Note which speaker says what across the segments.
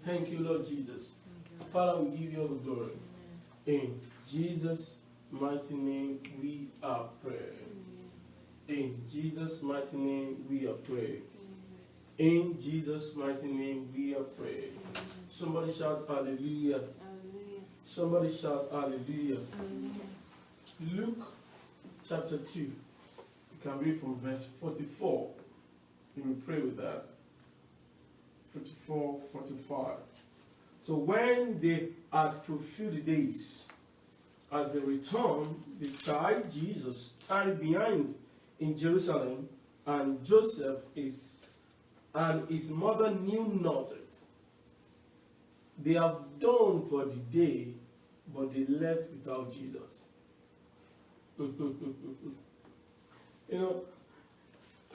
Speaker 1: Thank you, Lord Jesus. Father, we give you all the glory. In Jesus' mighty name, we are praying. In Jesus' mighty name, we are praying. In Jesus' mighty name, we are praying. Somebody shout hallelujah. Somebody shout hallelujah. Luke chapter 2. You can read from verse 44. You will pray with that. 44, 45. So when they had fulfilled the days, as they returned, the child Jesus tarried behind in Jerusalem, and Joseph and his mother knew not it. They have done for the day, but they left without Jesus. You know,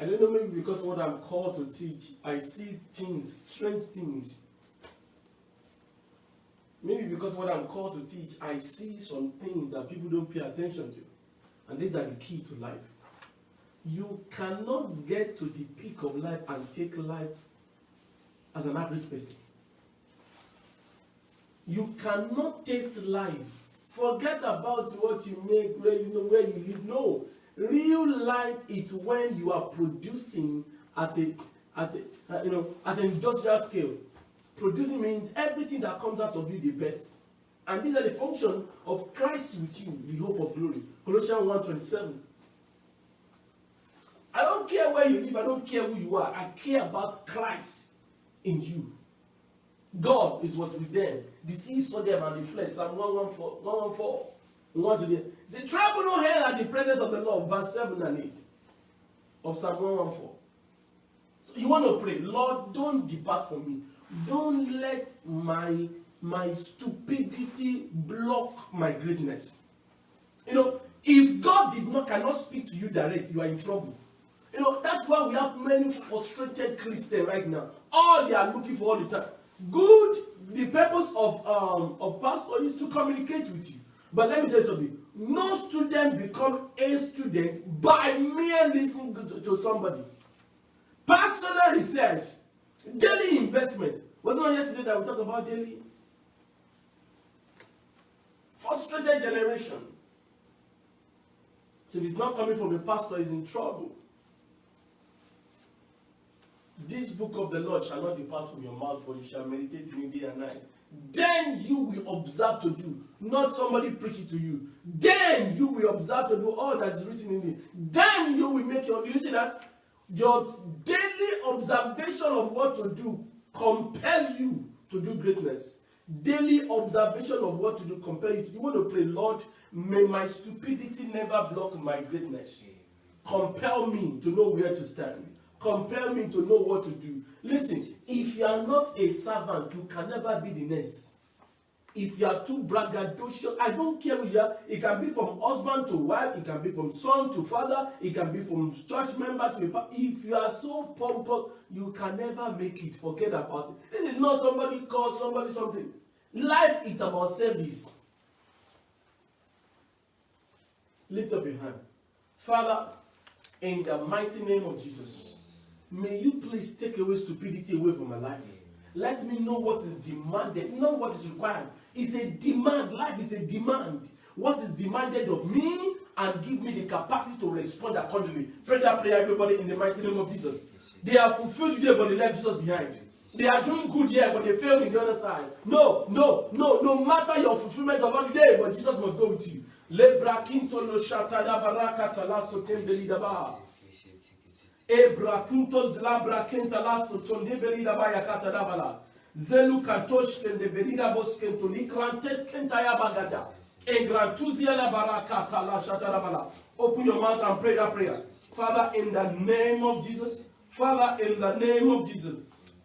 Speaker 1: I don't know, maybe because of what I'm called to teach, I see things, strange things. Maybe because what I'm called to teach, I see some things that people don't pay attention to. And these are the key to life. You cannot get to the peak of life and take life as an average person. You cannot taste life. Forget about what you make, where you live. No. Real life is when you are producing at an industrial scale. Producing means everything that comes out of you the best. And these are the function of Christ with you, the hope of glory. Colossians 1:27. I don't care where you live, I don't care who you are. I care about Christ in you. God is what's with them. The sea saw them and the flesh. Psalm 114. It says, "Trouble no hell at the presence of the Lord," verse 7 and 8 of Psalm 114. So you want to pray, Lord, don't depart from me. Don't let my stupidity block my greatness. You know, if God cannot speak to you direct, you are in trouble. You know, that's why we have many frustrated Christians right now. All they are looking for all the time. Good, the purpose of pastor is to communicate with you. But let me tell you something. No student becomes a student by mere listening to somebody. Personal research, daily investment. Wasn't it yesterday that we talked about daily? Frustrated generation. So if it's not coming from the pastor, he's in trouble. This book of the Lord shall not depart from your mouth, but you shall meditate in it day and night. Then you will observe to do, not somebody preach it to you. Then you will observe to do all that is written in it. Then you will make you see that? Your daily observation of what to do compel you to do greatness. Daily observation of what to do compel you to. You want to pray, Lord, may my stupidity never block my greatness. Compel me to know where to stand. Compel me to know what to do. Listen, if you are not a servant, you can never be the next. If you are too braggadocious, I don't care who you are. It can be from husband to wife. It can be from son to father. It can be from church member to a. If you are so pompous, you can never make it. Forget about it. This is not somebody call somebody something. Life is about service. Lift up your hand. Father, in the mighty name of Jesus, may you please take away stupidity away from my life. Let me know what is demanded, not what is required. It's a demand. Life is a demand. What is demanded of me, and give me the capacity to respond accordingly. Pray that prayer, everybody, in the mighty name of Jesus. They have fulfilled the day, but they left Jesus behind. They are doing good here, but they failed in the other side. No matter your fulfillment of all the day, but Jesus must go with you. Ebrakuntos labra kenta laso tonde berida baya kata dabala. Zelu kantosh kende berida boskento likrantes kenta ya bagada. Engrantuzia la barakata la shatarabala. Open your mouth and pray that prayer. Father, in the name of Jesus. Father, in the name of Jesus.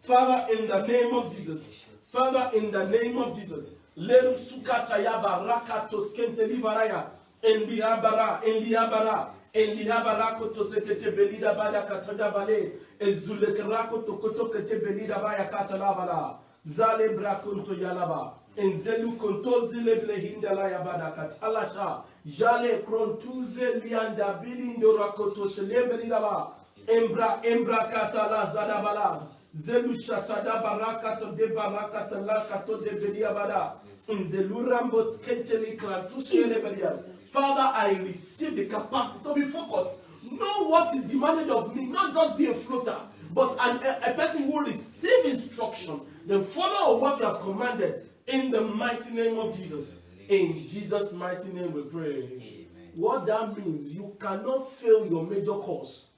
Speaker 1: Father, in the name of Jesus. Father, in the name of Jesus. Leru sukata ya baraka toskente libaraya. Enliabara, enliabara. Enliabarako to sekete belida bada katada bale. Ezulekrako to koto kete belida baya katalabala. Zale brakunto yalaba. Enzelu konto zile blehindala yabada katalasha. Jale krontuze lianda bilindo rakoto shelebelida ba. Embra katala zadabala. Zelu shatada barakato de barakata lakato de bediabada. Nzelurambo kenteli klantusiele bedia. Father, I receive the capacity to be focused. Know what is demanded of me, not just be a floater, but a person who receive instruction, then follow what you have commanded in the mighty name of Jesus. In Jesus' mighty name we pray.
Speaker 2: Amen. What
Speaker 1: that means, you cannot fail your major course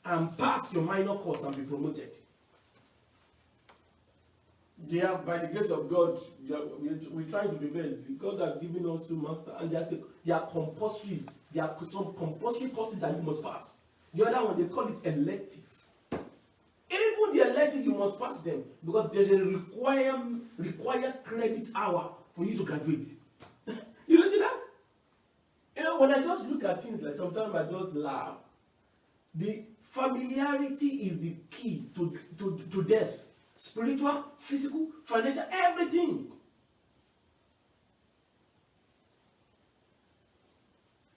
Speaker 1: and pass your minor course and be promoted. They are, by the grace of God, we're trying to be made. God has given us two masters, and they are compulsory. There are some compulsory courses that you must pass. The other one, they call it elective. Even the elective, you must pass them because there's a required credit hour for you to graduate. You don't see that? You know, when I just look at things, like sometimes I just laugh. The familiarity is the key to death. Spiritual, physical, financial, everything.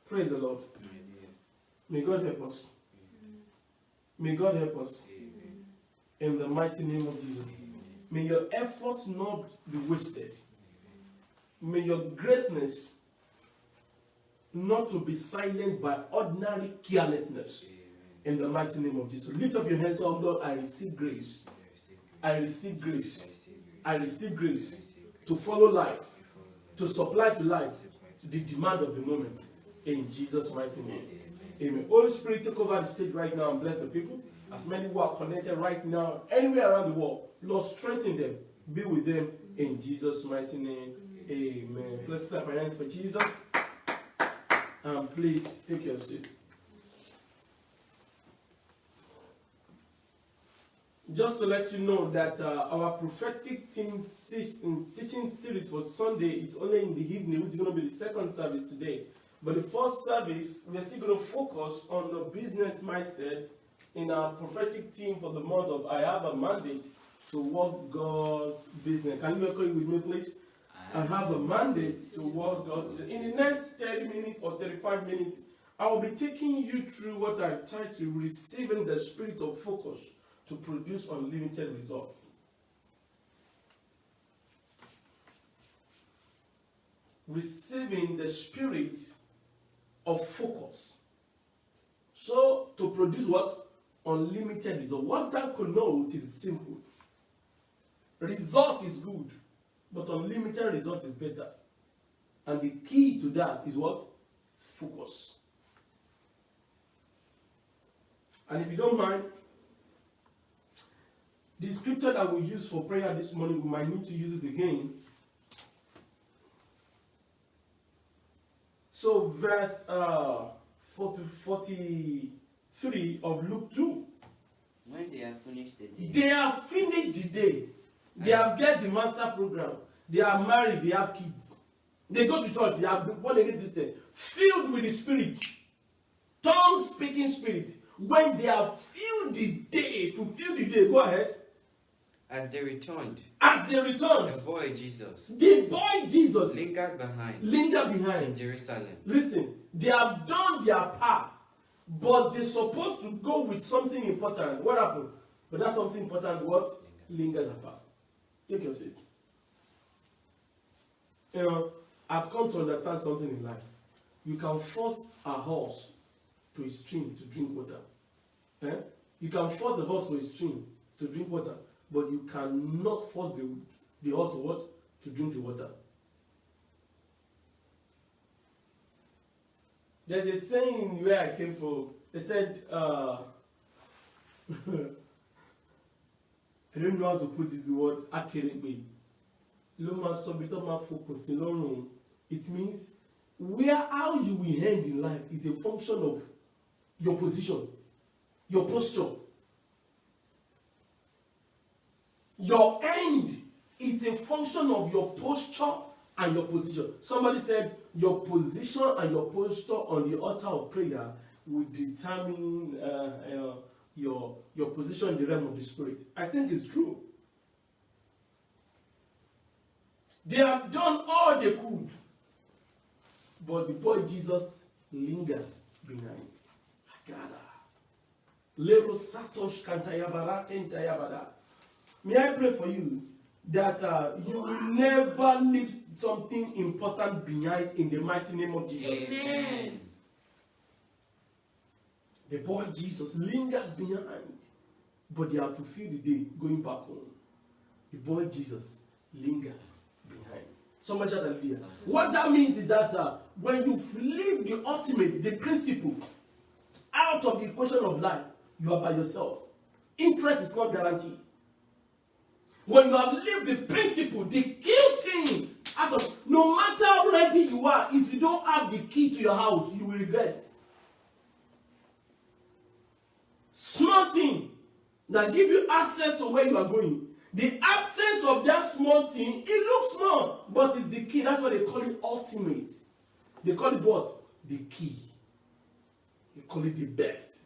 Speaker 1: Praise the Lord. Amen. May God help us. Amen. May God help us. Amen. In the mighty name of Jesus. Amen. May your efforts not be wasted. Amen. May your greatness not to be silent by ordinary carelessness. Amen. In the mighty name of Jesus. Lift up your hands, oh Lord, I receive grace. I receive grace. I receive grace to follow life, to supply to life the demand of the moment. In Jesus' mighty name. Amen. Holy Spirit, take over the stage right now and bless the people. As many who are connected right now, anywhere around the world, Lord, strengthen them. Be with them in Jesus' mighty name. Amen. Let's clap our hands for Jesus. And please take your seat. Just to let you know that our prophetic teaching series for Sunday, it's only in the evening, which is going to be the second service today. But the first service, we're still going to focus on the business mindset in our prophetic team for the month of I have a mandate to work God's business. Can you echo it with me, please? I have a mandate to work God's business. In the next 30 minutes or 35 minutes, I will be taking you through what I've titled Receiving the Spirit of Focus to produce unlimited results. Receiving the spirit of focus. So, to produce what? Unlimited result. What that connotes is simple. Result is good, but unlimited result is better. And the key to that is what? It's focus. And if you don't mind, the scripture that we used for prayer this morning, we might need to use it again. So verse 43 of Luke 2.
Speaker 2: When they have finished the day.
Speaker 1: They have finished the day. They have get the master program. They are married, they have kids. They go to church, they are born again Christian, filled with the Spirit. Tongue speaking Spirit. When they have filled the day, fulfilled the day, go ahead.
Speaker 2: As they returned,
Speaker 1: the
Speaker 2: boy Jesus
Speaker 1: lingered behind
Speaker 2: in Jerusalem.
Speaker 1: Listen, they have done their part, but they're supposed to go with something important. What happened? But that something important, what? Lingers apart. Take your seat. You know, I've come to understand something in life. You can force a horse to a stream to drink water. You can force a horse to a stream to drink water. But you cannot force the horse to what? To drink the water. There's a saying where I came from. They said, I don't know how to put it the word accurately. It means how you will end in life is a function of your position, your posture. Your end is a function of your posture and your position. Somebody said your position and your posture on the altar of prayer will determine your position in the realm of the Spirit. I think it's true. They have done all they could, but the boy Jesus lingered behind. Lero Satosh Kantayabara Kentayabada. May I pray for you that you will never leave something important behind in the mighty name of Jesus.
Speaker 2: Amen.
Speaker 1: The boy Jesus lingers behind, but they have fulfilled the day going back home. The boy Jesus lingers behind. Somebody shout hallelujah. What that means is that when you leave the ultimate, the principle, out of the equation of life, you are by yourself. Interest is not guaranteed. When you have lived the principle, the key thing, out of no matter how ready you are, if you don't have the key to your house, you will regret. Small thing that give you access to where you are going. The absence of that small thing, it looks small, but it's the key. That's why they call it ultimate. They call it what? The key. They call it the best.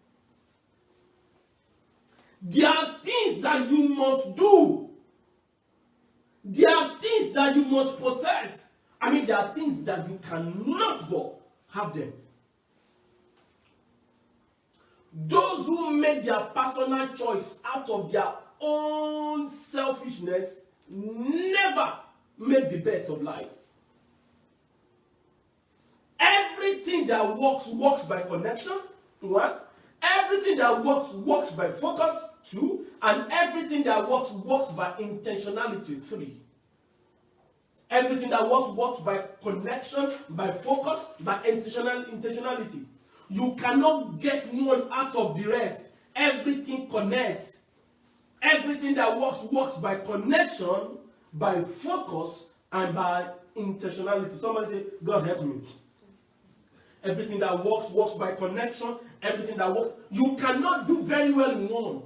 Speaker 1: There are things that you must do. There are things that you must possess. I mean, there are things that you cannot but have them. Those who make their personal choice out of their own selfishness never make the best of life. Everything that works by connection, one. Everything that works by focus, two. And everything that works by intentionality, three. Everything that works by connection, by focus, by intentionality. You cannot get one out of the rest. Everything connects. Everything that works by connection, by focus, and by intentionality. Somebody say, God help me. Everything that works by connection. Everything that works. You cannot do very well in one.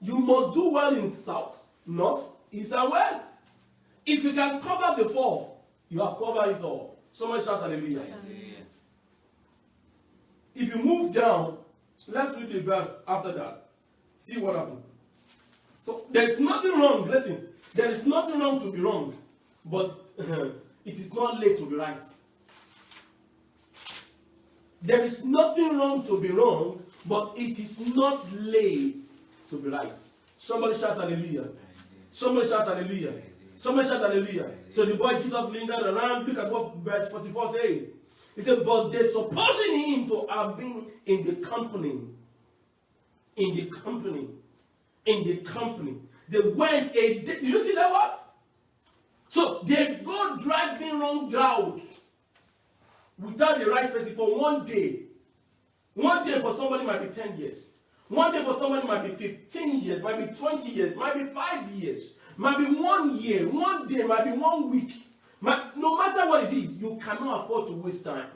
Speaker 1: You must do well in south, north, east, and west. If you can cover the four, you have covered it all. Somebody shout hallelujah.
Speaker 2: Hallelujah.
Speaker 1: If you move down, let's read the verse after that. See what happened. So there's nothing wrong. Listen, there is nothing wrong to be wrong, but it is not late to be right. There is nothing wrong to be wrong, but it is not late to be right. Somebody shout hallelujah. Somebody shout hallelujah. Somebody shout hallelujah. So the boy Jesus lingered around. Look at what verse 44 says. He said, but they supposing him to have been in the company. In the company. In the company. They went a day. Did you see that what? So they go driving wrong routes without the right person for one day. One day for somebody might be 10 years. One day for somebody might be 15 years, might be 20 years, might be 5 years, might be 1 year, 1 day, might be 1 week. No matter what it is, you cannot afford to waste time.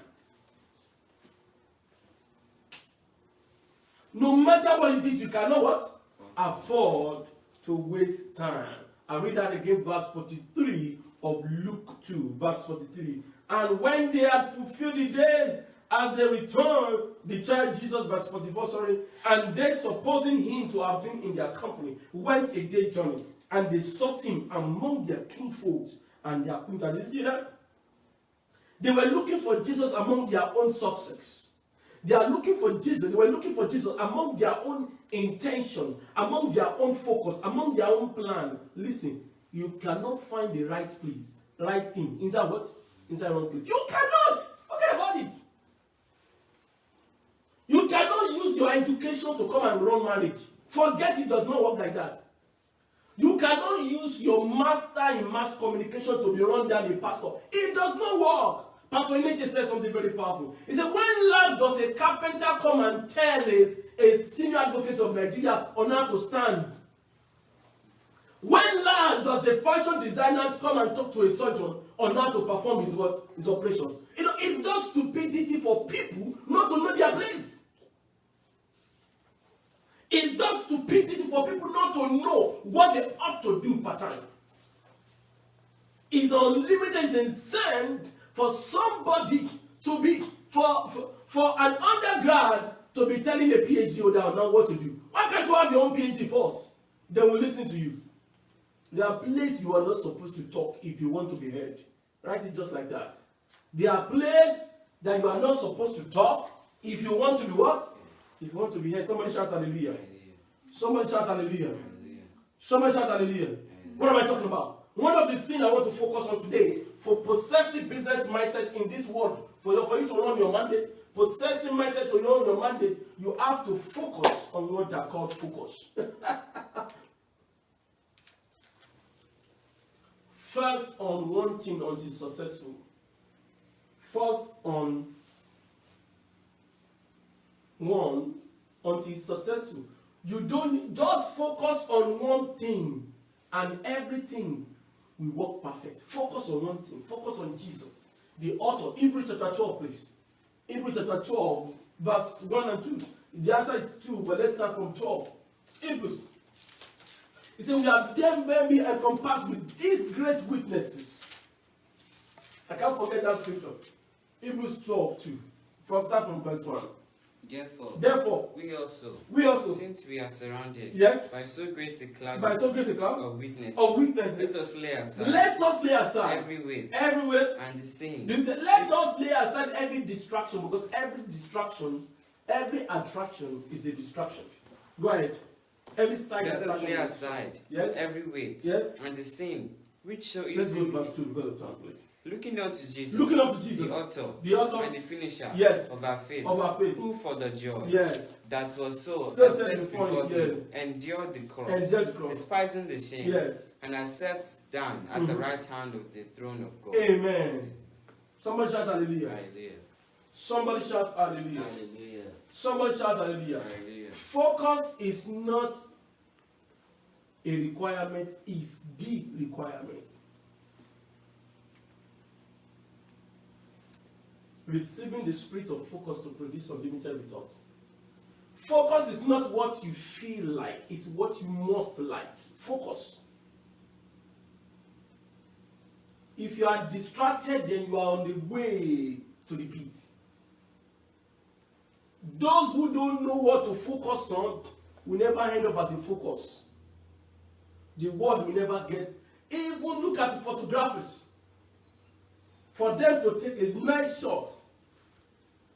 Speaker 1: No matter what it is, you cannot what? Afford to waste time. I read that again, verse 43 of Luke 2, verse 43. And when they had fulfilled the days, as they returned, the child Jesus, verse 44, and they supposing him to have been in their company, went a day journey, and they sought him among their kinfolks and their acquaintances. Did you see that? They were looking for Jesus among their own success. They are looking for Jesus. They were looking for Jesus among their own intention, among their own focus, among their own plan. Listen, you cannot find the right place, right thing inside what? Inside wrong place. You cannot. Forget about it. You cannot use your education to come and run marriage. Forget it does not work like that. You cannot use your master in mass communication to be run down a pastor. It does not work. Pastor Ineche said something very powerful. He said, when last does a carpenter come and tell a senior advocate of Nigeria on how to stand? When last does a fashion designer come and talk to a surgeon on how to perform his what? His operation? You know, it's just stupidity for people not to know their place. It's just stupidity for people not to know what they ought to do part time. It's unlimited, it's insane for somebody to be, for an undergrad to be telling a PhD holder now what to do. Why can't you have your own PhD first? They will listen to you. There are places you are not supposed to talk if you want to be heard. Write it just like that. There are places that you are not supposed to talk If you want to be what? If you want to be here, somebody shout hallelujah.
Speaker 2: Hallelujah.
Speaker 1: Somebody shout hallelujah.
Speaker 2: Hallelujah.
Speaker 1: Somebody shout hallelujah. What am I talking about? One of the things I want to focus on today for possessive business mindset in this world, for you to run your mandate, possessive mindset to run your mandate, you have to focus on what they are called focus. First on one thing until successful. First on one until successful. You don't just focus on one thing and everything will work perfect. Focus on one thing. Focus on Jesus, the author. Hebrews chapter 12, please. Hebrews chapter 12, verse 1 and 2. The answer is 2, but let's start from 12. Hebrews. He said, we have then been encompassed with these great witnesses. I can't forget that scripture. Hebrews 12, 2. Start from verse 1. Therefore,
Speaker 2: we also, since we are surrounded by so great a cloud of witnesses, let us lay aside every weight and the sin.
Speaker 1: Let us lay aside every distraction, because every attraction is a distraction. Go ahead. Every side
Speaker 2: let us lay aside every weight and the sin which so easily.
Speaker 1: Let's go to verse 2 because of time, please.
Speaker 2: Looking up to Jesus,
Speaker 1: the author
Speaker 2: and the finisher of our faith, who for the joy that was set before him endured the cross, despising the shame, and has sat down at the right hand of the throne of God.
Speaker 1: Amen. Somebody shout hallelujah.
Speaker 2: Hallelujah.
Speaker 1: Somebody shout hallelujah.
Speaker 2: Hallelujah.
Speaker 1: Somebody shout hallelujah.
Speaker 2: Hallelujah.
Speaker 1: Focus is not a requirement, is the requirement. Receiving the spirit of focus to produce unlimited results. Focus is not what you feel like, it's what you must like. Focus. If you are distracted, then you are on the way to the pit. Those who don't know what to focus on will never end up as a focus. The world will never get. Even look at the photographers. For them to take a nice shot,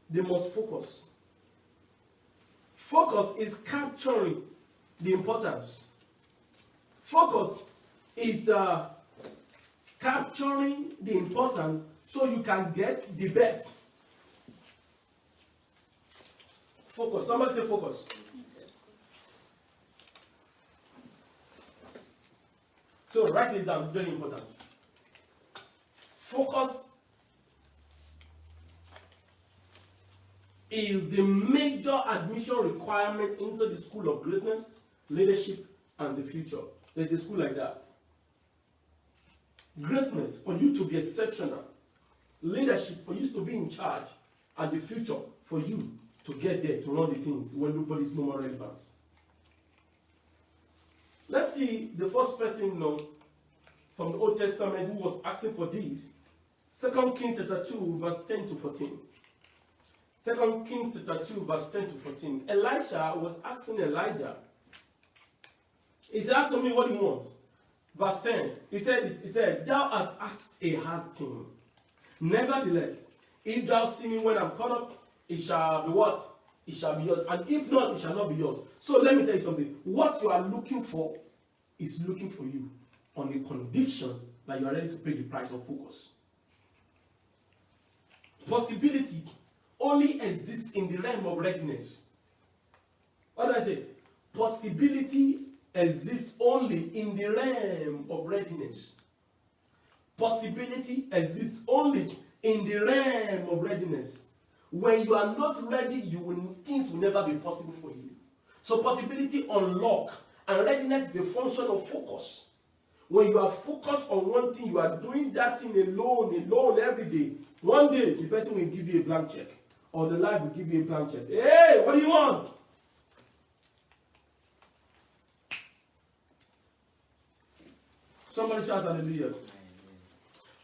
Speaker 1: they must focus. Focus is capturing the importance. Focus is capturing the importance so you can get the best. Focus. Somebody say focus. So write it down. It's very important. Focus is the major admission requirement into the school of greatness, leadership, and the future. There's a school like that. Greatness, for you to be exceptional. Leadership, for you to be in charge. And the future, for you to get there, to run the things when nobody's no more relevant. Let's see the first person from the Old Testament who was asking for this. 2 Kings chapter 2, verse 10 to 14. 2 Kings chapter 2, verse 10 to 14. Elisha was asking Elijah. He said, ask me what do you want? Verse 10. He said, thou hast asked a hard thing. Nevertheless, if thou see me when I'm caught up, it shall be what? It shall be yours. And if not, it shall not be yours. So let me tell you something. What you are looking for is looking for you on the condition that you are ready to pay the price of focus. Possibility only exists in the realm of readiness. What do I say? Possibility exists only in the realm of readiness. Possibility exists only in the realm of readiness. When you are not ready, things will never be possible for you. So possibility unlock, and readiness is a function of focus. When you are focused on one thing, you are doing that thing alone every day. One day, the person will give you a blank check, or the life will give you a blank check. Hey, what do you want? Somebody shout hallelujah.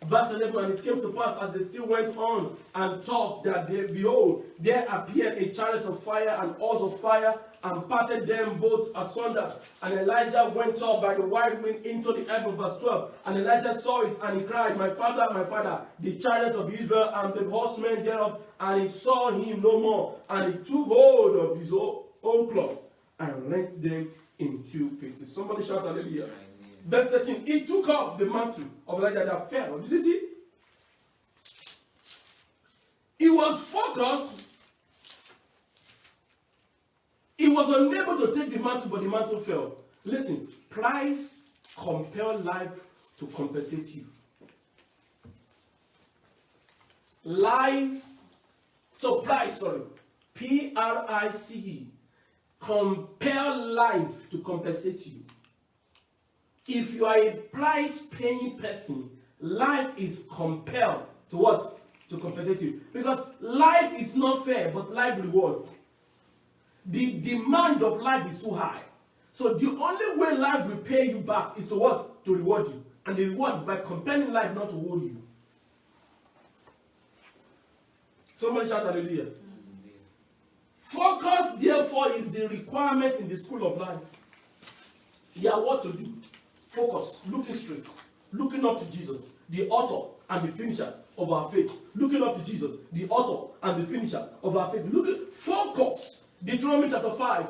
Speaker 1: Verse 11, and it came to pass as they still went on and talked that behold, there appeared a chariot of fire and horse of fire, and parted them both asunder. And Elijah went up by the wide wind into the heaven. Verse 12. And Elijah saw it, and he cried, my father, the chariot of Israel and the horsemen thereof. And he saw him no more. And he took hold of his own cloth and rent them in 2 pieces. Somebody shout hallelujah. Verse 13. He took up the mantle of Elijah that fell. Did you see? He was focused. He was unable to take the mantle, but the mantle fell. Listen, price compel life to compensate you. Life, so price, sorry, P-R-I-C-E, compel life to compensate you. If you are a price-paying person, life is compelled to what? To compensate you. Because life is not fair, but life rewards. The demand of life is too high. So the only way life will pay you back is to what? To reward you. And the reward is by compelling life not to hold you. Somebody shout hallelujah. Focus, therefore, is the requirement in the school of life. You are what to do. Focus, looking straight, looking up to Jesus, the author and the finisher of our faith. Looking up to Jesus, the author and the finisher of our faith. Focus. Deuteronomy chapter 5.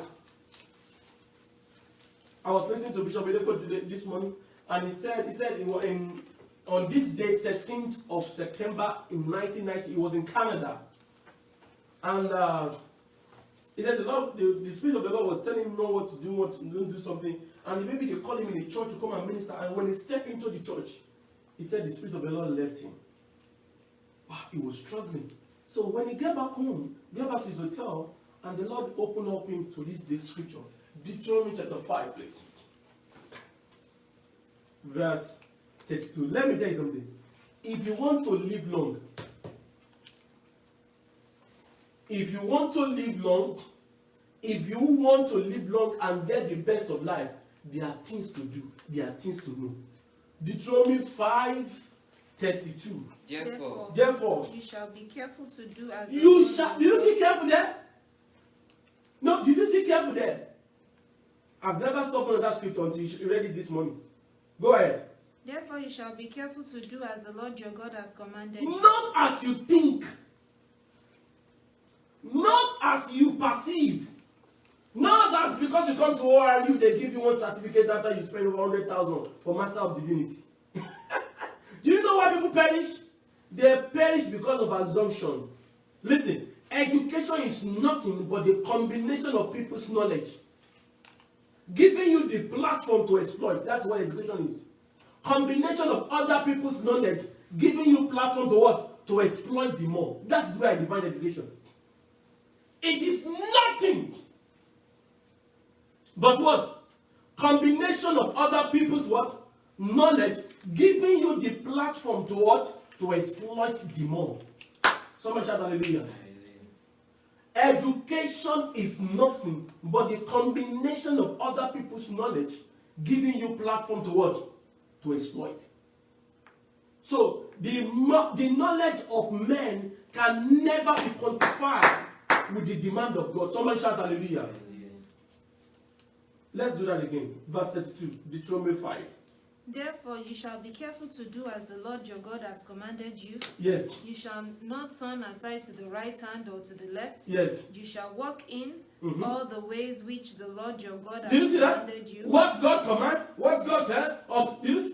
Speaker 1: I was listening to Bishop Edeko this morning, and he said on this day, 13th of September in 1990, he was in Canada. And he said the Spirit of the Lord was telling him what to do something. And maybe they called him in the church to come and minister. And when he stepped into the church, he said the Spirit of the Lord left him. Wow, he was struggling. So when he got back home, got back to his hotel, and the Lord opened up him to this scripture. Deuteronomy chapter 5, please. Verse 32. Let me tell you something. If you want to live long, if you want to live long and get the best of life, there are things to do. There are things to know. Deuteronomy 5:32. Therefore,
Speaker 3: you shall be careful to do as
Speaker 1: you shall. Did you see careful there? No, did you see careful there? I've never stopped on that scripture until you read it this morning. Go ahead.
Speaker 3: Therefore, you shall be careful to do as the Lord your God has commanded you.
Speaker 1: Not as you think. Not as you perceive. Not as because you come to ORU, they give you one certificate after you spend over 100,000 for Master of Divinity. Do you know why people perish? They perish because of assumption. Listen, education is nothing but the combination of people's knowledge. Giving you the platform to exploit. That's what education is. Combination of other people's knowledge, giving you platform to what? To exploit the more. That's where I define education. It is nothing but what? Combination of other people's what? Knowledge, giving you the platform to what? To exploit the more. Somebody shout hallelujah. Education is nothing but the combination of other people's knowledge, giving you platform to what? To exploit. So the knowledge of men can never be quantified with the demand of God. Somebody shout hallelujah. Let's do that again. Verse 32, Deuteronomy 5.
Speaker 3: Therefore, you shall be careful to do as the Lord your God has commanded you.
Speaker 1: Yes.
Speaker 3: You shall not turn aside to the right hand or to the left.
Speaker 1: Yes.
Speaker 3: You shall walk in all the ways which the Lord your God has commanded you.
Speaker 1: What God command? What God said?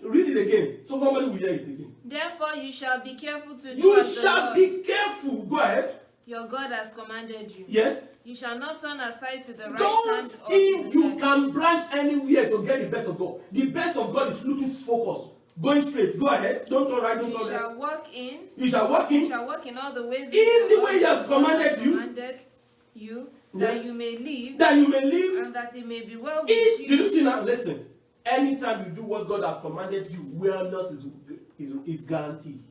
Speaker 1: Read it again. So nobody will hear it again.
Speaker 3: Therefore, you shall be careful to do
Speaker 1: you
Speaker 3: as the
Speaker 1: shall
Speaker 3: Lord
Speaker 1: be careful. Go ahead.
Speaker 3: Your God has commanded you.
Speaker 1: Yes.
Speaker 3: You shall not turn aside to the right
Speaker 1: Don't
Speaker 3: hand or to the
Speaker 1: think you
Speaker 3: left.
Speaker 1: can branch anywhere to get the best of God. The best of God is looking focused, going straight. Go ahead. Don't turn right. Don't turn left.
Speaker 3: You shall walk in.
Speaker 1: You shall walk in.
Speaker 3: You shall walk in all the ways.
Speaker 1: In the way He has commanded
Speaker 3: you. That you may live.
Speaker 1: That you may live.
Speaker 3: And that it may be well with
Speaker 1: you.
Speaker 3: you.
Speaker 1: Do you see now? Listen. Anytime you do what God has commanded you, wellness is guaranteed.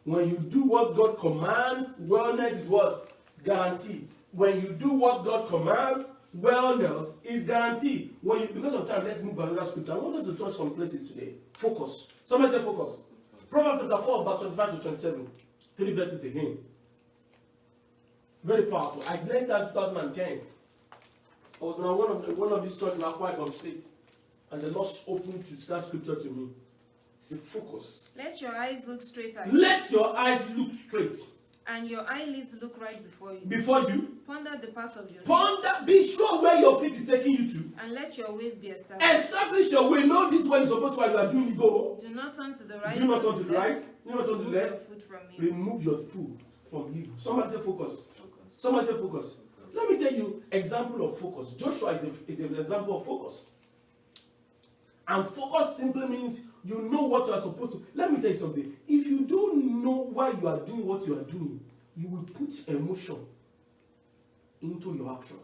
Speaker 1: When you do what God commands, wellness is what? Guaranteed. When you do what God commands, wellness is guaranteed. Because of time, let's move to another scripture. I want us to touch some places today. Focus. Somebody say focus. Proverbs chapter 4, verse 25 to 27. 3 verses again. Very powerful. I learned that in 2010. I was in one of these churches in Akwa Ibom State, and the Lord opened to that scripture to me. He said, focus.
Speaker 3: Let your eyes look straight ahead.
Speaker 1: Let your eyes look straight.
Speaker 3: And your eyelids look right before you.
Speaker 1: Before you.
Speaker 3: Ponder the path of your
Speaker 1: Ponder, be sure where your feet is taking you to.
Speaker 3: And let your ways be established.
Speaker 1: Establish your way. Know this way you're supposed to while you are doing it. Go.
Speaker 3: Do not turn to the right.
Speaker 1: Do not turn to the right. Do not turn to the left.
Speaker 3: Your foot from
Speaker 1: remove your foot from evil. Somebody say focus. Somebody say focus. Let me tell you example of focus. Joshua is an example of focus. And focus simply means you know what you are supposed to. Let me tell you something. If you don't know why you are doing what you are doing, you will put emotion into your action.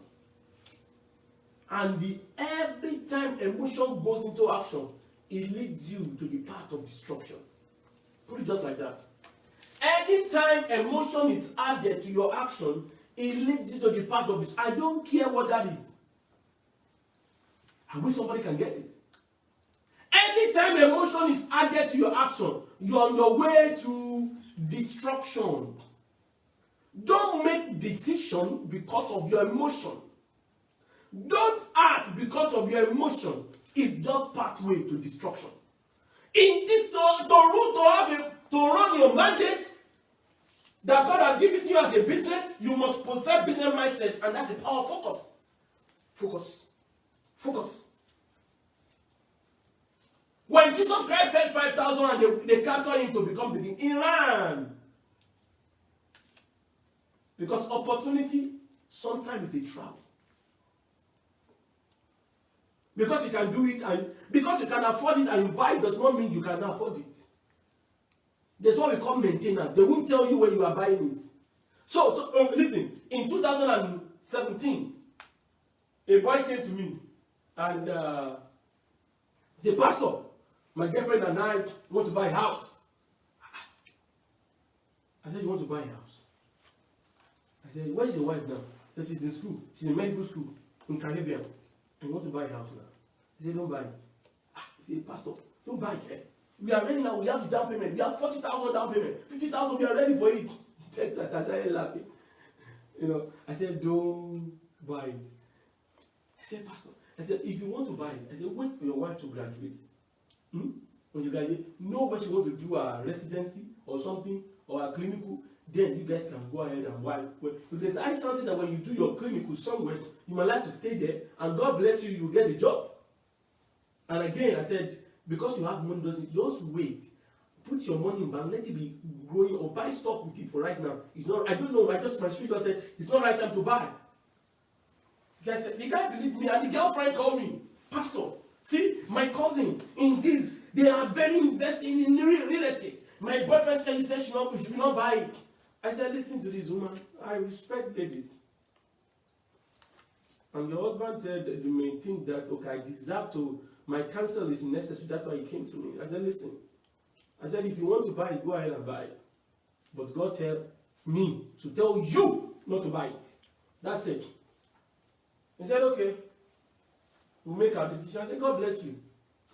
Speaker 1: And every time emotion goes into action, it leads you to the path of destruction. Put it just like that. Anytime emotion is added to your action, it leads you to the path of this. I don't care what that is. I wish somebody can get it. Anytime emotion is added to your action, you're on your way to destruction. Don't make decision because of your emotion. Don't act because of your emotion. It's just pathway to destruction. In this to run your mandate that God has given to you as a business, you must possess business mindset, and that's the power of focus. Focus. Focus. When Jesus Christ fed 5,000 and they captured him to become the king, he ran. Because opportunity sometimes is a trap. Because you can do it and because you can afford it and you buy it does not mean you can afford it. That's what we call maintenance. They won't tell you when you are buying it. So listen, in 2017, a boy came to me and he said, Pastor, my girlfriend and I want to buy a house. I said, you want to buy a house? I said, where's your wife now? He said, she's in school. She's in medical school in Caribbean. And you want to buy a house now? He said, don't buy it. He said, Pastor, don't buy it. We are ready now. We have the down payment. We have 40,000 down payment. 50,000, we are ready for it. I started laughing. I said, don't buy it. I said, Pastor, if you want to buy it, I said, wait for your wife to graduate. When you graduate, know where she wants to do a residency or something, or a clinical, then you guys can go ahead and buy. There's a high chance that when you do your clinical somewhere, you might like to stay there, and God bless you, you get a job. And again, I said, because you have money, just wait. Put your money in bank, let it be growing, or buy stock with it for right now. It's not, I don't know, my spirit just said, it's not right time to buy. The guy believed me, and the girlfriend called me, Pastor, see, my cousin in this, they are very investing in real estate. My boyfriend said, he said, she should not buy it. I said, listen to this woman, I respect ladies. And your husband said, you may think that, okay, I deserve to, my counsel is necessary, that's why he came to me. I said, listen, I said, if you want to buy it, go ahead and buy it. But God tell me to tell you not to buy it. That's it. He said, okay, we'll make our decision. I said, God bless you.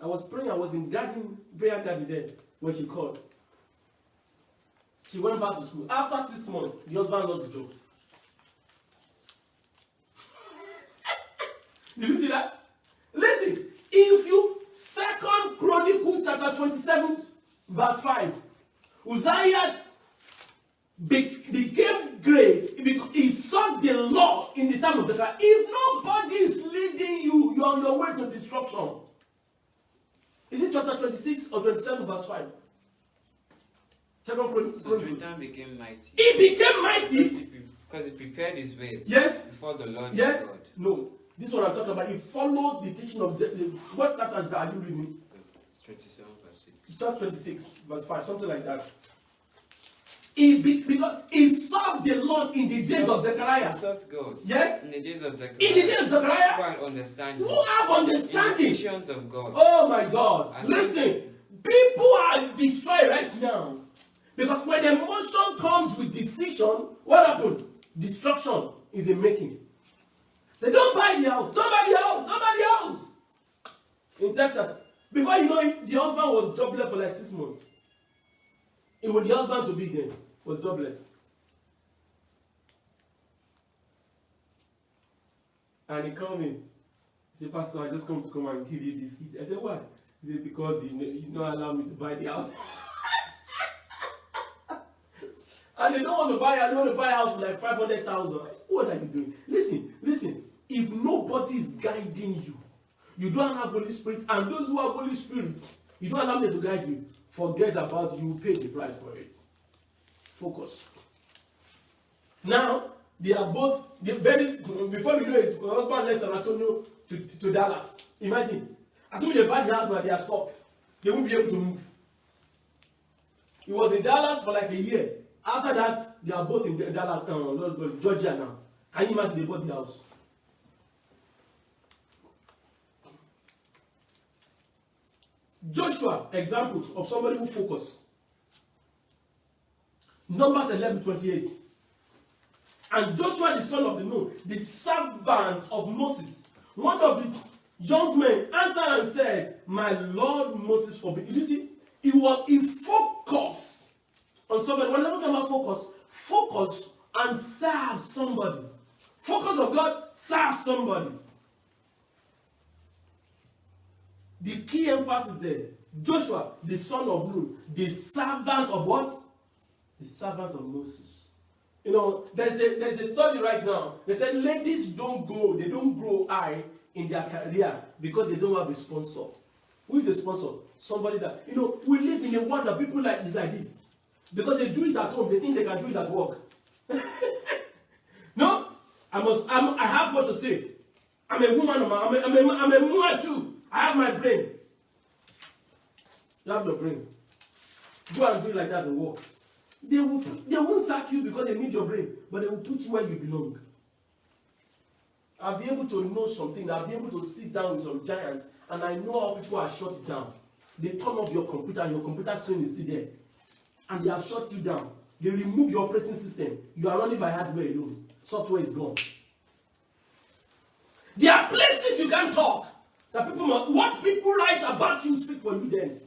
Speaker 1: I was praying, I was in prayer garden then when she called. She went back to school. After 6 months, the husband lost the job. Did you see that? Listen, if you 2 Chronicles chapter 27, verse 5, Uzziah became great. He sought the Lord in the time of Zechariah. If nobody is leading you, you are on your way to destruction. Is it chapter 26 or 27, verse 5?
Speaker 2: So Jotham became mighty.
Speaker 1: He became mighty
Speaker 2: because he prepared his ways.
Speaker 1: Yes.
Speaker 2: Before the Lord.
Speaker 1: Yes.
Speaker 2: God.
Speaker 1: No. This is what I'm talking about. He followed the teaching of what chapter are you reading?
Speaker 2: 27 verse 6.
Speaker 1: Chapter 26 verse 5, something like that. Because he served the Lord in the days of Zechariah.
Speaker 2: He sought God.
Speaker 1: Yes.
Speaker 2: In the days of Zechariah.
Speaker 1: In the days of Zechariah.
Speaker 2: Who had understanding.
Speaker 1: Who have understanding.
Speaker 2: Visions of God.
Speaker 1: Oh my God. Listen, people are destroyed right now. Because when emotion comes with decision, what happened? Destruction is in making. Say, don't buy the house. Don't buy the house. Don't buy the house. In Texas. Before you know it, the husband was jobless for like 6 months. It was the husband to be there. Was jobless. And he called me. He said, Pastor, I just come and give you this seed. I said, why? He said, because you don't allow me to buy the house. And they don't want to buy, I don't want to buy a house for like 500,000. I said, what are you doing? Listen. If nobody is guiding you, you don't have Holy Spirit, and those who have Holy Spirit, you don't allow them to guide you, forget about it. You will pay the price for it. Focus. Now, they are both, before we know it, my husband left San Antonio to Dallas. Imagine. As soon as they buy the house, they are stuck. They won't be able to move. He was in Dallas for like a year. After that, they are both in Dallas, Georgia now. Can you imagine they bought the house? Joshua, example of somebody who focused. Numbers 11:28. And Joshua, the son of Nun, the servant of Moses, one of the young men, answered and said, my Lord Moses forbid. You see, he focused on somebody. When I'm talking about focus and serve somebody. Focus on God, serve somebody. The key emphasis there. Joshua, the son of Nun, the servant of what? The servant of Moses. You know, there's a study right now. They said ladies they don't grow high in their career because they don't have a sponsor. Who is a sponsor? Somebody that, you know, we live in a world of people like this. Because they do it at home, they think they can do it at work. No, I have what to say. I'm a woman, I'm a woman too. I have my brain. You have your brain. Go and do it like that and work. They won't sack you because they need your brain, but they will put you where you belong. I'll be able to know something. I'll be able to sit down with some giants, and I know how people are shut down. They turn off your computer, and your computer screen is still there, and they have shut you down. They remove your operating system. You are running by hardware alone. Software is gone. There are places you can't talk. That people must, what people write about you speak for you then.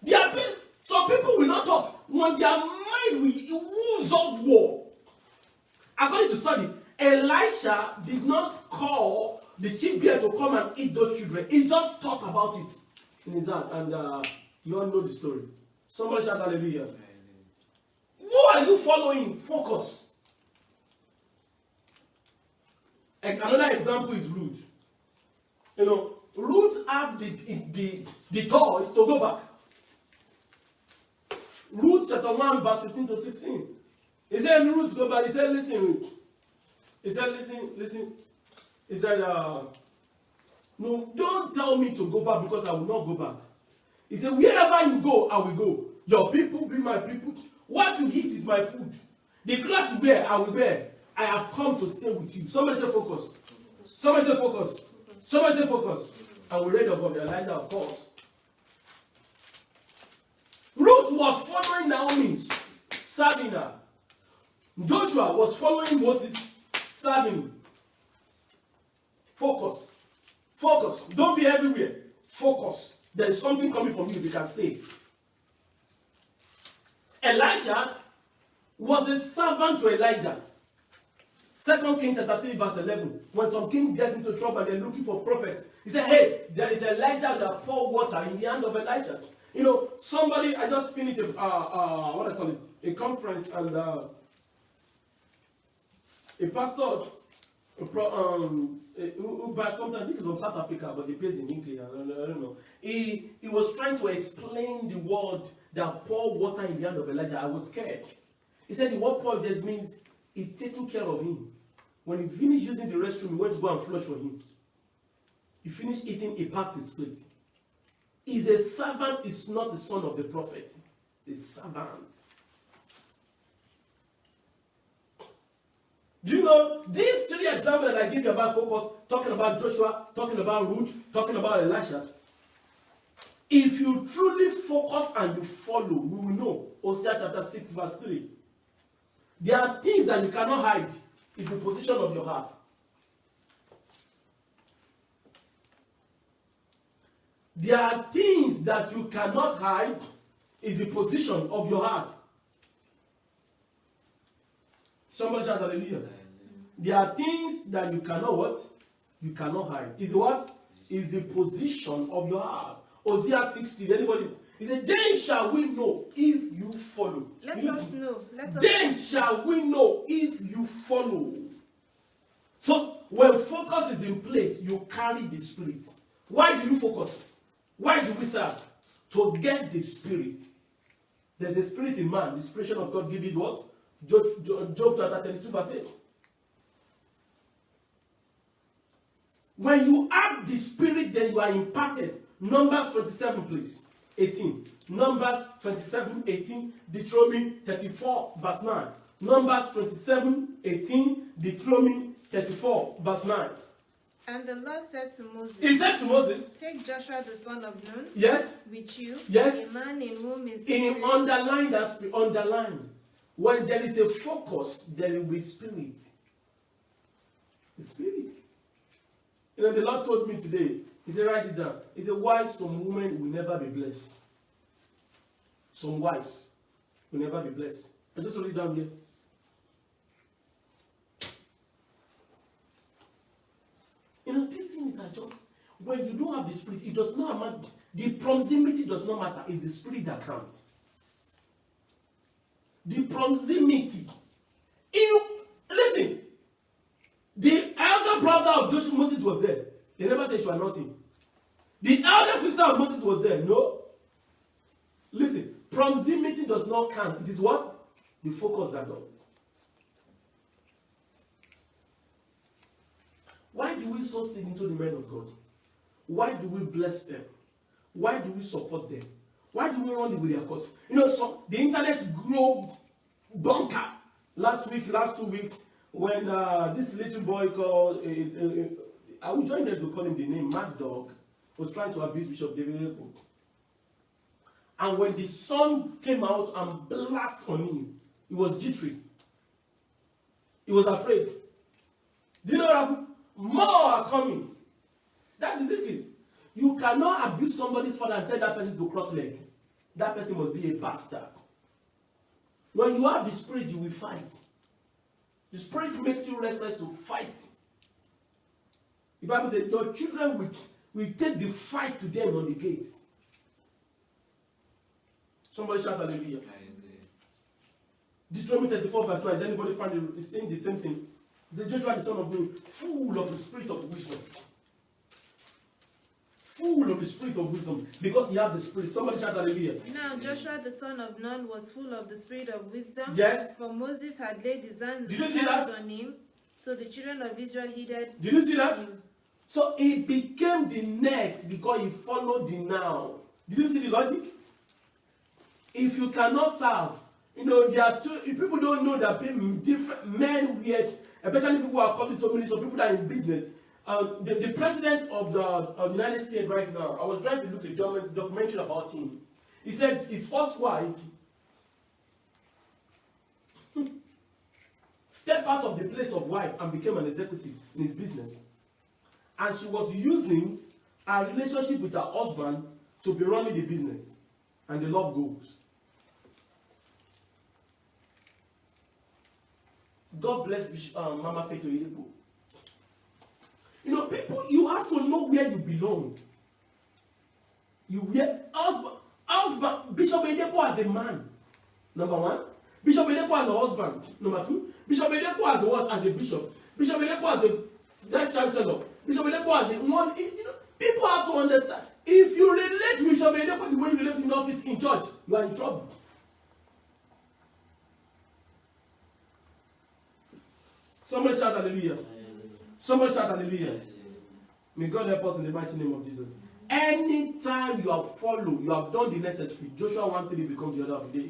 Speaker 1: There are places. Some people will not talk when their mind will ooze up war. According to study, Elisha did not call the sheep bear to come and eat those children. He just thought about it in his heart, and you all know the story. Somebody shout hallelujah. Who are you following? Focus. And another example is Ruth. You know, Ruth had the choice to go back. Ruth chapter 1 verse 15 to 16. He said, Ruth, go back. He said, listen, Ruth. He said, listen. He said, no, don't tell me to go back because I will not go back. He said, wherever you go, I will go. Your people be my people. What you eat is my food. The clothes you wear, I will wear. I have come to stay with you. Somebody say focus. Somebody say focus. Somebody say focus. And we read about Elijah, of course. Ruth was following Naomi, serving her. Joshua was following Moses, serving him. Focus. Focus. Don't be everywhere. Focus. There is something coming from you. You can stay. Elisha was a servant to Elijah. 2 Kings chapter 3 verse 11. When some king get into trouble and they're looking for prophets, he said, hey, there is Elijah that poured water in the hand of Elijah. You know, somebody, I just finished what I call it, a conference, and a pastor, but sometimes I think he's from South Africa, but he plays in England, I don't know. He was trying to explain the word that pour water in the hand of Elijah. I was scared. He said the word pour just means he's taking care of him. When he finished using the restroom, he went to go and flush for him. He finished eating, he packed his plate. Is a servant, is not a son of the prophet. A servant. Do you know these three examples that I give you about focus, talking about Joshua, talking about Ruth, talking about Elisha? If you truly focus and you follow, you will know. Hosea chapter 6 verse 3. There are things that you cannot hide. It's the position of your heart. There are things that you cannot hide. Is the position of your heart. Somebody shout hallelujah. There are things that you cannot what? You cannot hide. Is what? Is the position of your heart. Hosea 60. Anybody? He said, then shall we know if you follow.
Speaker 3: Let us know.
Speaker 1: Then shall we know if you follow. So, when focus is in place, you carry the Spirit. Why do you focus? Why do we serve? To get the Spirit. There's a spirit in man. The Spirit of God give it what? Job chapter 32 verse 8. When you have the Spirit, then you are imparted. Numbers 27, please. 18. Numbers 27, 18. Deuteronomy 34, verse 9. Numbers 27, 18. Deuteronomy 34, verse 9.
Speaker 3: And the Lord said to Moses,
Speaker 1: He said to Moses,
Speaker 3: take Joshua the son of Nun,
Speaker 1: yes,
Speaker 3: with you,
Speaker 1: yes,
Speaker 3: a man in whom is the
Speaker 1: Spirit. Underline that, underline. When there is a focus, there will be Spirit. The Spirit. You know, the Lord told me today, He said, write it down. He said, why some women will never be blessed. Some wives will never be blessed. I just wrote it down here. You know, these things are just, when you don't have the Spirit, it does not matter. The proximity does not matter. It's the Spirit that counts. The proximity. Listen, the elder brother of Joshua, Moses, was there. They never said you are nothing. The elder sister of Moses was there. No. Listen, proximity does not count. It is what? The focus that does. Why do we sow seed into the men of God? Why do we bless them? Why do we support them? Why do we run with their cause? You know, so the internet grew bunker last 2 weeks when this little boy called, I will join them to call him the name, Mad Dog, was trying to abuse Bishop David Eko. And when the sun came out and blasted on him, he was jittery. He was afraid. Do you know what happened? More are coming. That's the thing. You cannot abuse somebody's father and tell that person to cross leg. That person must be a bastard. When you have the Spirit, you will fight. The Spirit makes you restless to fight. The Bible says your children will take the fight to them on the gate. Somebody shout hallelujah. Deuteronomy 34 verse 9. Does anybody find it saying the same thing? It's a Joshua the son of Nun, full of the spirit of wisdom. Full of the spirit of wisdom. Because he had the Spirit. Somebody shout hallelujah.
Speaker 3: Now Joshua the son of Nun was full of the spirit of wisdom.
Speaker 1: Yes.
Speaker 3: For Moses had laid his hands on him. So the children of Israel heeded.
Speaker 1: Did you see that? So he became the next because he followed the now. Did you see the logic? If you cannot serve, you know, there are two people don't know that different men weird, especially people who are coming to ministry, people that are in business. The president of the United States right now, I was trying to look at a documentary about him. He said his first wife stepped out of the place of wife and became an executive in his business. And she was using her relationship with her husband to be running the business. And the love goes. God bless Mama Faith Oyedepo. You know, people, you have to know where you belong. Husband, Bishop Oyedepo as a man, number one. Bishop Oyedepo as a husband, number two. Bishop Oyedepo as a what? As a bishop. Bishop Oyedepo as a vice chancellor. Bishop Oyedepo as a one. You know, people have to understand. If you relate to Bishop Oyedepo the way you relate in the office in church, you are in trouble. Somebody shout hallelujah. Somebody shout hallelujah. May God help us in the mighty name of Jesus. Anytime you have followed, you have done the necessary. Joshua 1:3 becomes the order of the day.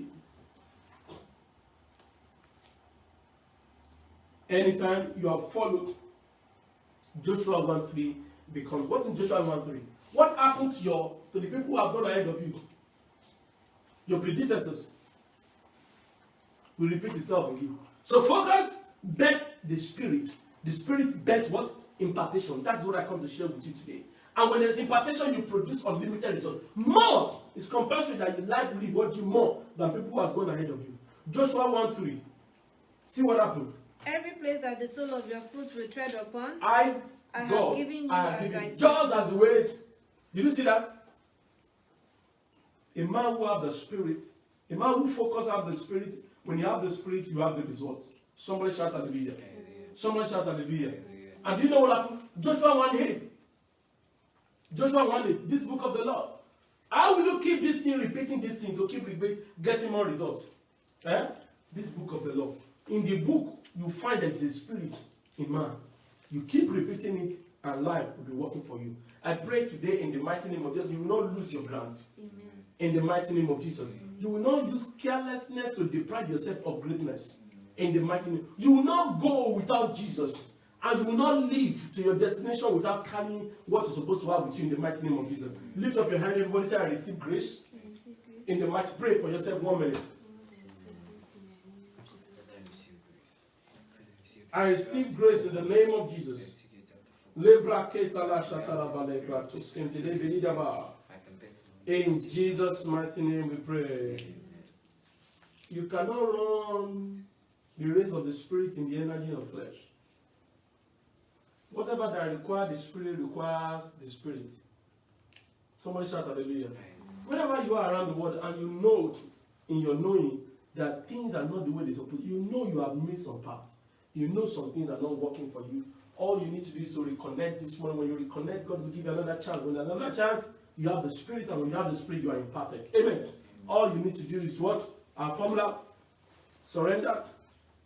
Speaker 1: Anytime you have followed, Joshua 1:3 becomes. What's in Joshua 1:3? What happened to the people who have gone ahead of you? Your predecessors will repeat itself in you. So focus, bet the Spirit. The Spirit bet what? Impartation. That's what I come to share with you today. And when there's impartation, you produce unlimited results. More is compulsory that you like reward you more than people who have gone ahead of you. Joshua 1:3. See what happened.
Speaker 3: Every place that the sole of your foot will tread upon,
Speaker 1: I
Speaker 3: have given you as I said.
Speaker 1: Just as the way. Did you see that? A man who have the Spirit, a man who focuses on the Spirit, when you have the Spirit, you have the result. Somebody shout hallelujah. Somebody shout hallelujah. And do you know what happened? Joshua 1:8. Joshua 1:8. This book of the Lord. How will you keep this thing, repeating this thing to keep getting more results? This book of the law. In the book, you find there is a spirit in man. You keep repeating it, and life will be working for you. I pray today in the mighty name of Jesus, you will not lose your ground.
Speaker 3: Amen.
Speaker 1: In the mighty name of Jesus. You will not use carelessness to deprive yourself of greatness. In the mighty name. You will not go without Jesus. And you will not live to your destination without carrying what you're supposed to have with you in the mighty name of Jesus. Lift up your hand, everybody say, I receive grace. In the mighty, pray for yourself 1 minute. I receive grace in the name of Jesus. In Jesus' mighty name we pray. You cannot run the race of the Spirit in the energy of flesh. Whatever that requires the Spirit requires the Spirit. Somebody shout hallelujah. Whenever you are around the world and you know in your knowing that things are not the way they're supposed to, you know you have missed some part. You know some things are not working for you. All you need to do is to reconnect this morning. When you reconnect, God will give you another chance. When another chance, you have the Spirit, and when you have the Spirit, you are imparted. Amen. All you need to do is what? Our formula: surrender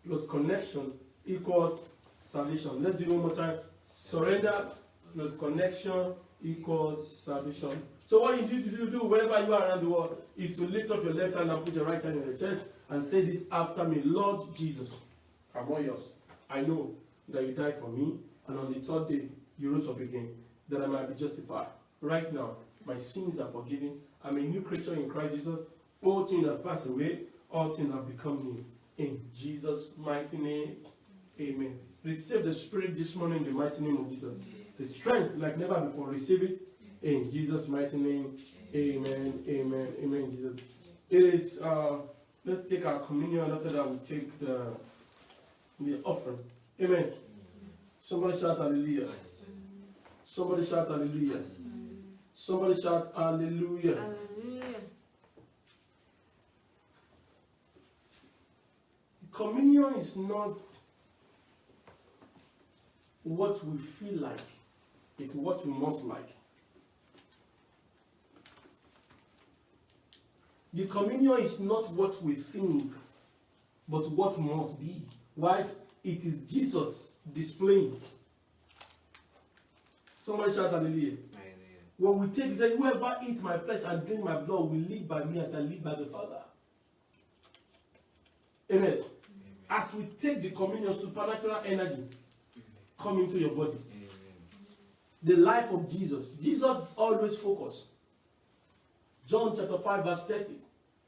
Speaker 1: plus connection equals salvation. Let's do it one more time. Surrender plus connection equals salvation. So what you need to do wherever you are around the world is to lift up your left hand and put your right hand on your chest and say this after me. Lord Jesus, I'm all yours. I know that you died for me, and on the third day you rose up again, that I might be justified. Right now, my sins are forgiven. I'm a new creature in Christ Jesus. All things have passed away. All things have become new. In Jesus' mighty name, amen. Receive the Spirit this morning in the mighty name of Jesus. The strength like never before. Receive it in Jesus' mighty name. Amen. Amen. Amen. Jesus. It is. Let's take our communion. After that, we take the offering. Amen. Somebody shout hallelujah. Somebody shout hallelujah. Somebody shout hallelujah.
Speaker 3: Hallelujah.
Speaker 1: Communion is not what we feel like, it's what we must like. The communion is not what we think, but what must be. Why? It is Jesus displaying. Somebody shout hallelujah. When we take, he said, whoever eats my flesh and drink my blood will live by me as I live by the Father. Amen. As we take the communion, supernatural energy come into your body. The life of Jesus. Jesus is always focused. John chapter 5 verse 30.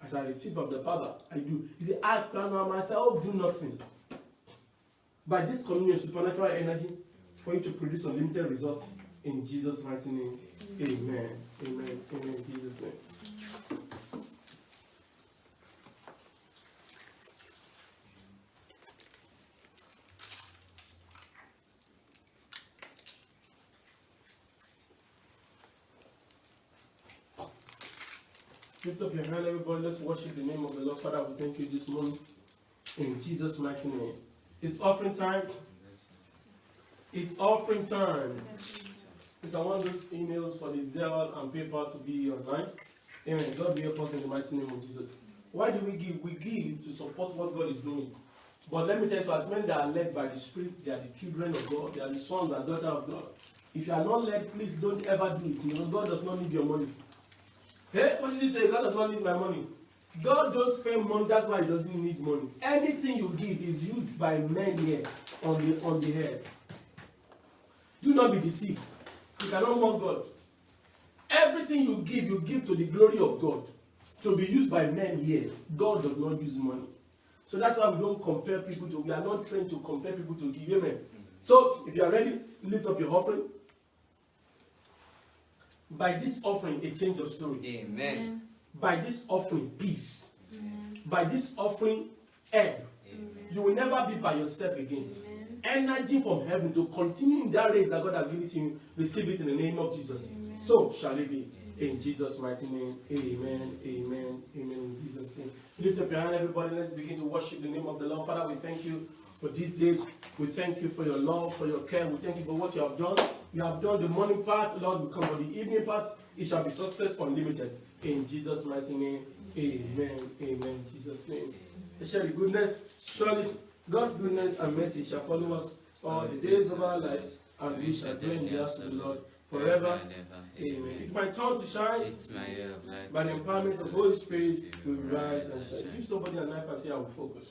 Speaker 1: As I receive of the Father, I do. He said, I plan on myself, do nothing. By this communion, supernatural energy for you to produce unlimited results in Jesus' mighty name. Amen. Amen. Amen. In Jesus' name. Lift up your hand, everybody. Let's worship the name of the Lord. Father, we thank you this morning in Jesus' mighty name. It's offering time. It's offering time. It's one of those emails for the Zelle and PayPal to be online. Amen. God be help us in the mighty name of Jesus. Why do we give? We give to support what God is doing. But let me tell you, so as men that are led by the Spirit, they are the children of God. They are the sons and daughters of God. If you are not led, please don't ever do it. You know, God does not need your money. Hey, what did he say? God does not need my money. God don't spend money, that's why he doesn't need money. Anything you give is used by men here on the earth. Do not be deceived. You cannot mock God. Everything you give to the glory of God. To be used by men here. God does not use money. So that's why we don't compare people to, we are not trained to compare people to give. Amen. So, if you are ready, lift up your offering. By this offering, a change of story.
Speaker 2: Amen.
Speaker 1: By this offering, peace.
Speaker 3: Amen.
Speaker 1: By this offering, help. You will never be by yourself again. Energy from heaven to continue in that race that God has given to you. Receive it in the name of Jesus. So shall it be. In Jesus' mighty name. Amen. Amen. Amen. In Jesus' name. Lift up your hand, everybody. Let's begin to worship the name of the Lord. Father, we thank you for this day. We thank you for your love, for your care. We thank you for what you have done. You have done the morning part, Lord. We come for the evening part. It shall be success unlimited. In Jesus' mighty name. Amen. Amen. In Jesus' name. Share the goodness. Surely God's goodness and mercy shall follow us all the days of our lives, and we shall dwell in the house of the Lord forever. Amen. It's my turn to shine.
Speaker 2: It's my year of life.
Speaker 1: By the empowerment of the Holy Spirit, we rise and shine. Give somebody a knife and say, I will focus.